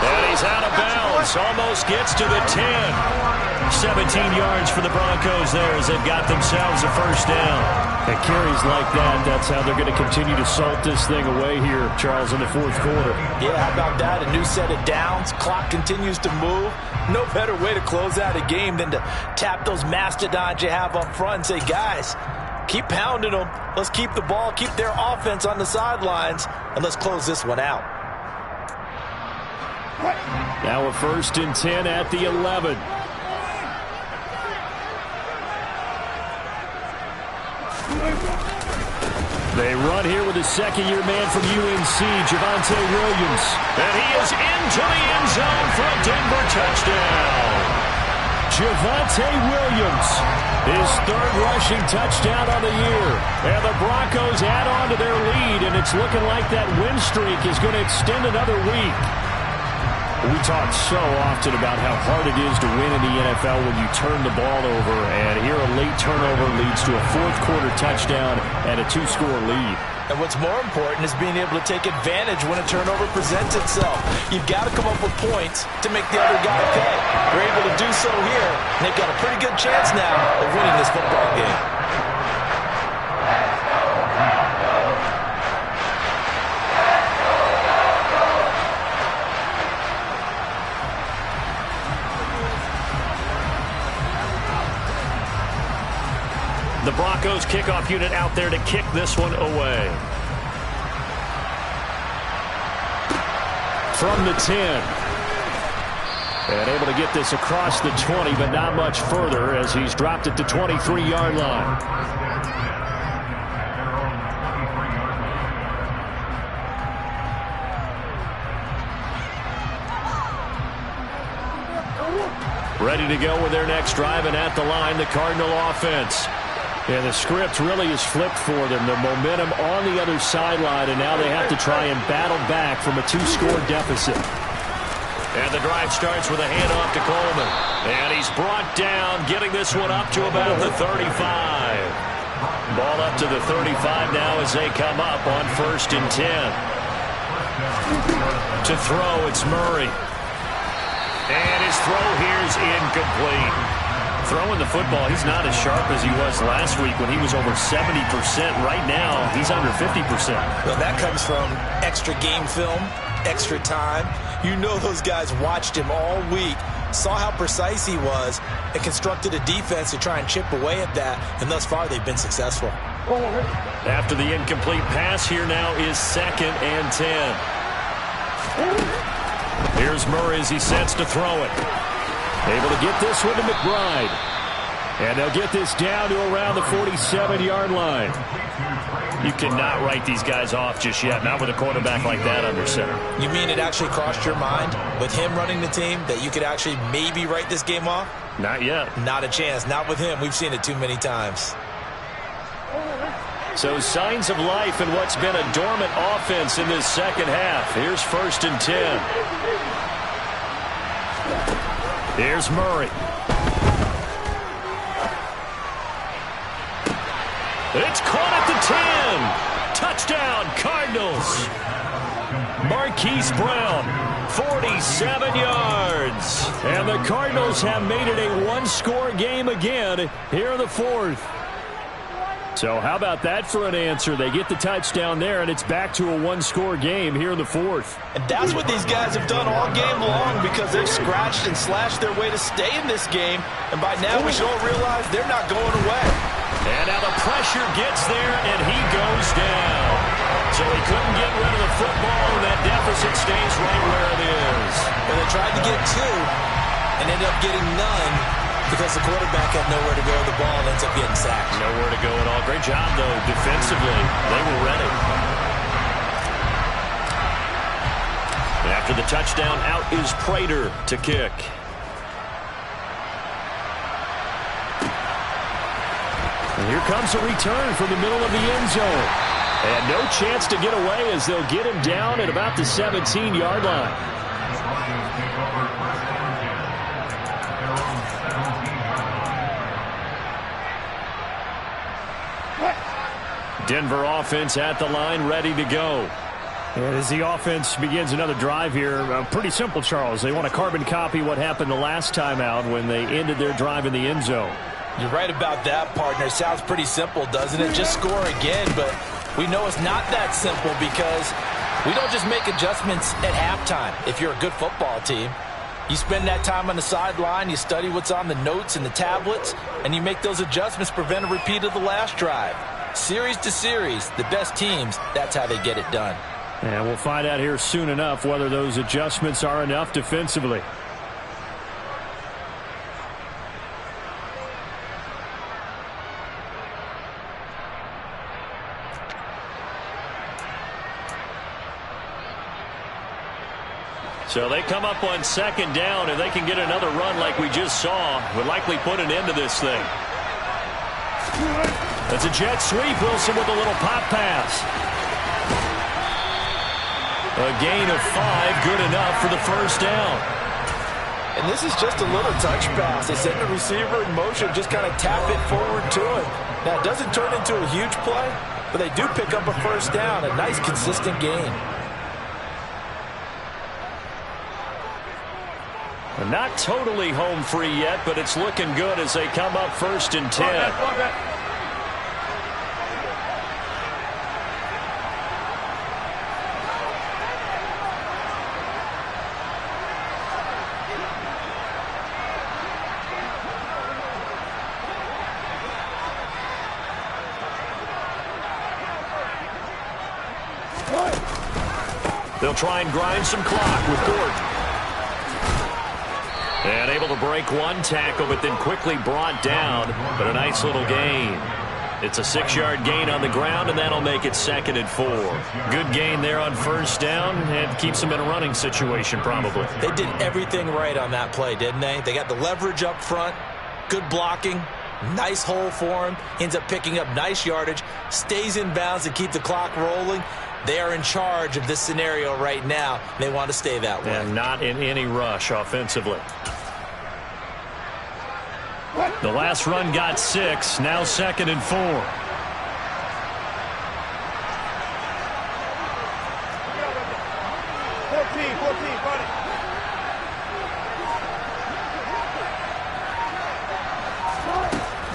S6: And he's out of bounds. Almost gets to the 10. 17 yards for the Broncos there as they've got themselves a 1st down.
S2: And carries like that, that's how they're going to continue to salt this thing away here, Charles, in the 4th quarter.
S4: Yeah, how about that? A new set of downs. Clock continues to move. No better way to close out a game than to tap those mastodons you have up front and say, guys, keep pounding them. Let's keep the ball, keep their offense on the sidelines, and let's close this one out.
S2: Now a 1st and 10 at the 11. They run here with a 2nd-year man from UNC, Javonte Williams.
S6: And he is into the end zone for a Denver touchdown.
S2: Javonte Williams, his 3rd rushing touchdown on the year. And the Broncos add on to their lead, and it's looking like that win streak is going to extend another week. We talk so often about how hard it is to win in the NFL when you turn the ball over, and here a late turnover leads to a 4th quarter touchdown and a 2-score lead.
S4: And what's more important is being able to take advantage when a turnover presents itself. You've got to come up with points to make the other guy pay. They're able to do so here, and they've got a pretty good chance now of winning this football game.
S6: The Broncos kickoff unit out there to kick this one away. From the 10. And able to get this across the 20, but not much further as he's dropped it to 23-yard line. Ready to go with their next drive, and at the line, the Cardinal offense. And the script really is flipped for them. The momentum on the other sideline, and now they have to try and battle back from a 2-score deficit. And the drive starts with a handoff to Coleman. And he's brought down, getting this one up to about the 35. Ball up to the 35 now as they come up on 1st and 10. To throw, it's Murray. And his throw here is incomplete. Throwing the football, he's not as sharp as he was last week when he was over 70%. Right now, he's under 50%.
S4: Well, that comes from extra game film, extra time. You know those guys watched him all week, saw how precise he was, and constructed a defense to try and chip away at that. And thus far, they've been successful.
S6: After the incomplete pass, here now is 2nd and 10. Here's Murray as he sets to throw it. Able to get this one to McBride. And they'll get this down to around the 47-yard line. You cannot write these guys off just yet, not with a quarterback like that under center.
S4: You mean it actually crossed your mind with him running the team that you could actually maybe write this game off?
S6: Not yet.
S4: Not a chance. Not with him. We've seen it too many times.
S6: So signs of life in what's been a dormant offense in this second half. Here's 1st and 10. Here's Murray. It's caught at the 10. Touchdown, Cardinals. Marquise Brown, 47 yards. And the Cardinals have made it a one-score game again here in the 4th. So how about that for an answer? They get the touchdown there, and it's back to a one-score game here in the 4th.
S4: And that's what these guys have done all game long because they've scratched and slashed their way to stay in this game. And by now we should all realize they're not going away.
S6: And now the pressure gets there, and he goes down. So he couldn't get rid of the football, and that deficit stays right where it is.
S4: And they tried to get 2 and ended up getting none. Because the quarterback had nowhere to go with the ball and ends up getting sacked.
S6: Nowhere to go at all. Great job, though, defensively. They were ready. And after the touchdown, out is Prater to kick. And here comes a return from the middle of the end zone. And no chance to get away as they'll get him down at about the 17-yard line. Denver offense at the line, ready to go. And as the offense begins another drive here, pretty simple, Charles. They want to carbon copy what happened the last time out when they ended their drive in the end zone.
S4: You're right about that, partner. Sounds pretty simple, doesn't it? Just score again, but we know it's not that simple because we don't just make adjustments at halftime. If you're a good football team, you spend that time on the sideline, you study what's on the notes and the tablets, and you make those adjustments to prevent a repeat of the last drive. Series to series, the best teams, that's how they get it done.
S6: And we'll find out here soon enough whether those adjustments are enough defensively. So they come up on 2nd down, and they can get another run like we just saw. Would likely put an end to this thing. That's a jet sweep. Wilson with a little pop pass. A gain of 5, good enough for the 1st down.
S4: And this is just a little touch pass. They send the receiver in motion, just kind of tap it forward to him. Now, it doesn't turn into a huge play, but they do pick up a 1st down, a nice, consistent gain.
S6: Not totally home free yet, but it's looking good as they come up 1st and 10. They'll try and grind some clock with Gordon. And able to break one tackle, but then quickly brought down. But a nice little gain. It's a 6-yard gain on the ground, and that'll make it 2nd and 4. Good gain there on first down, and keeps them in a running situation probably.
S4: They did everything right on that play, didn't they? They got the leverage up front, good blocking, nice hole for him, ends up picking up nice yardage, stays in bounds to keep the clock rolling. They are in charge of this scenario right now. They want to stay that way.
S6: And not in any rush offensively. The last run got 6, now 2nd and 4.
S5: 14, buddy.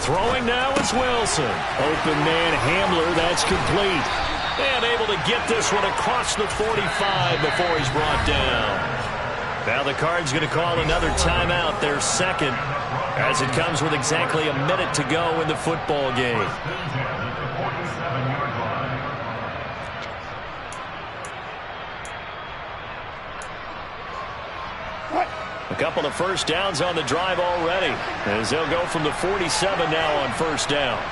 S6: Throwing now is Wilson. Open man Hamler, that's complete. And able to get this one across the 45 before he's brought down. Now the Cards going to call another timeout, their second, as it comes with exactly a minute to go in the football game. A couple of first downs on the drive already, as they'll go from the 47 now on first down.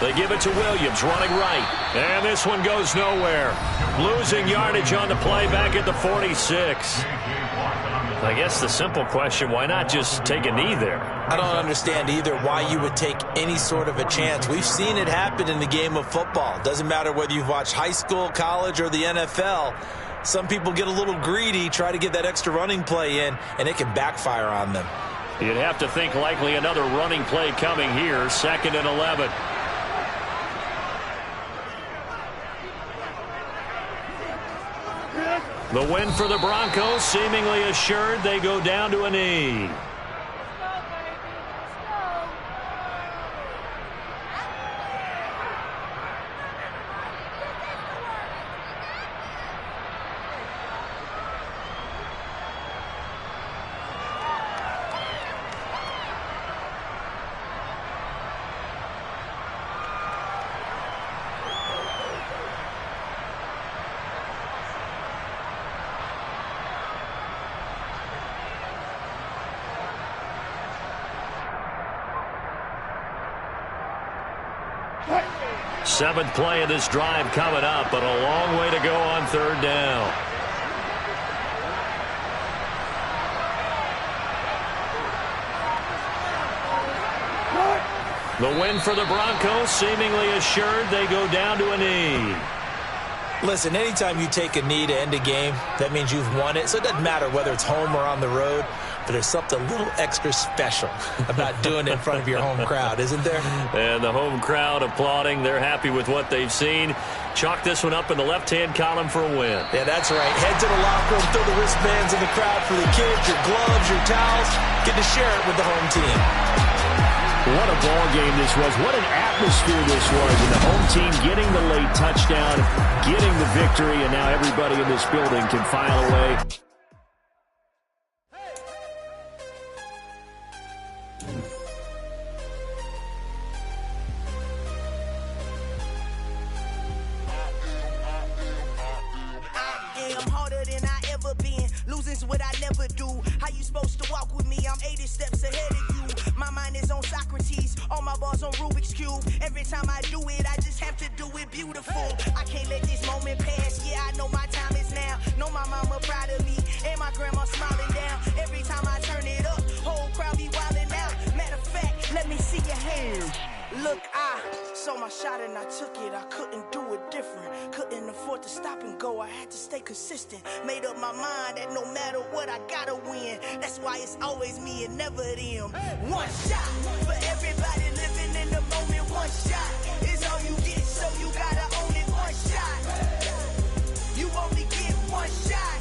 S6: They give it to Williams, running right. And this one goes nowhere. Losing yardage on the play back at the 46. I guess the simple question, why not just take a knee there?
S4: I don't understand either why you would take any sort of a chance. We've seen it happen in the game of football. Doesn't matter whether you've watched high school, college, or the NFL. Some people get a little greedy, try to get that extra running play in, and it can backfire on them.
S6: You'd have to think likely another running play coming here, 2nd and 11. The win for the Broncos seemingly assured. They go down to a knee. Seventh play of this drive coming up, but a long way to go on third down. The win for the Broncos seemingly assured. They go down to a knee.
S4: Listen, anytime you take a knee to end a game, that means you've won it. So it doesn't matter whether it's home or on the road, but there's something a little extra special about doing it in front of your home crowd, isn't there?
S6: And the home crowd applauding. They're happy with what they've seen. Chalk this one up in the left-hand column for a win.
S4: Yeah, that's right. Head to the locker room, throw the wristbands in the crowd for the kids, your gloves, your towels. Get to share it with the home team.
S6: What a ball game this was. What an atmosphere this was. And the home team getting the late touchdown, getting the victory, and now everybody in this building can file away.
S7: Losing's what I never do. How you supposed to walk with me? I'm 80 steps ahead of you. My mind is on Socrates, all my balls on Rubik's Cube. Every time I do it, I just have to do it beautiful. I can't let this moment pass. Yeah, I know my time is now. Know my mama proud of me, and my grandma smiling down. Every time I turn it up, whole crowd be wildin' out. Matter of fact, let me see your hands. Look, I saw my shot and I took it. I couldn't do it different. Couldn't afford to stop and go. I had to stay consistent. Made up my mind that no matter what, I gotta win. That's why it's always me and never them. One shot for everybody living in the moment. One shot is all you get, so you gotta own it. One shot. You only get one shot.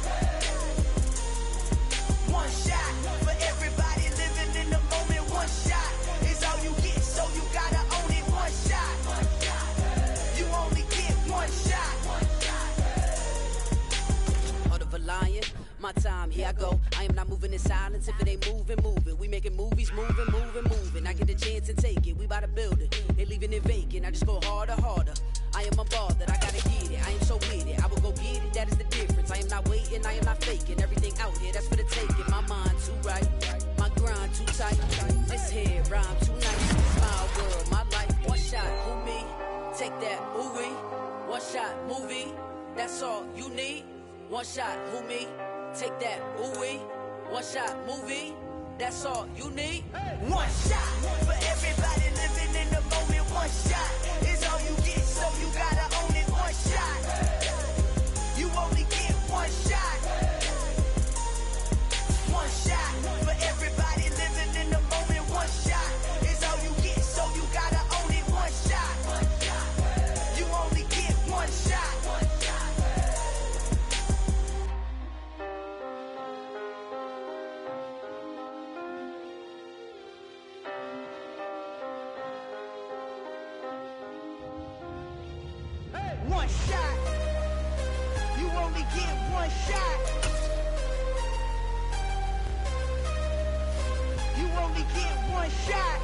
S7: One shot for everybody living in the moment. One shot is all you get, so you gotta own it. One shot. You only get one shot.
S8: Heart of a lion, my my time, here I go. I am not moving in silence. If it ain't moving, move it. We making movies, moving. I get a chance and take it. We bout to build it. They leaving it vacant. I just go harder. I am unbothered. I gotta get it. I am so with it. I will go get it. That is the difference. I am not waiting. I am not faking. Everything out here, that's for the taking. My mind too right. My grind too tight. This head rhyme too nice. My world, my life. One shot, who me? Take that, ooh-wee. One shot, movie. That's all you need. One shot, who me? Take that, ooh-wee. One shot, movie. That's all you need.
S7: One shot for everybody living in the moment. One shot is all you get, so you gotta own it. One shot. You only get one shot. One shot for everybody living in the moment. One shot is all you get, so you gotta own it. One shot. You only get one shot. One shot. You only get one shot. You only get one shot.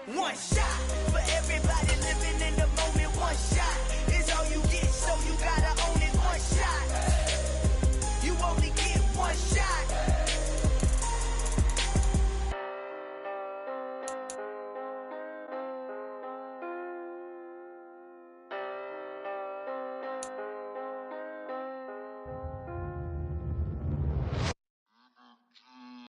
S7: One shot for everybody living in the moment. One shot is all you get, so you gotta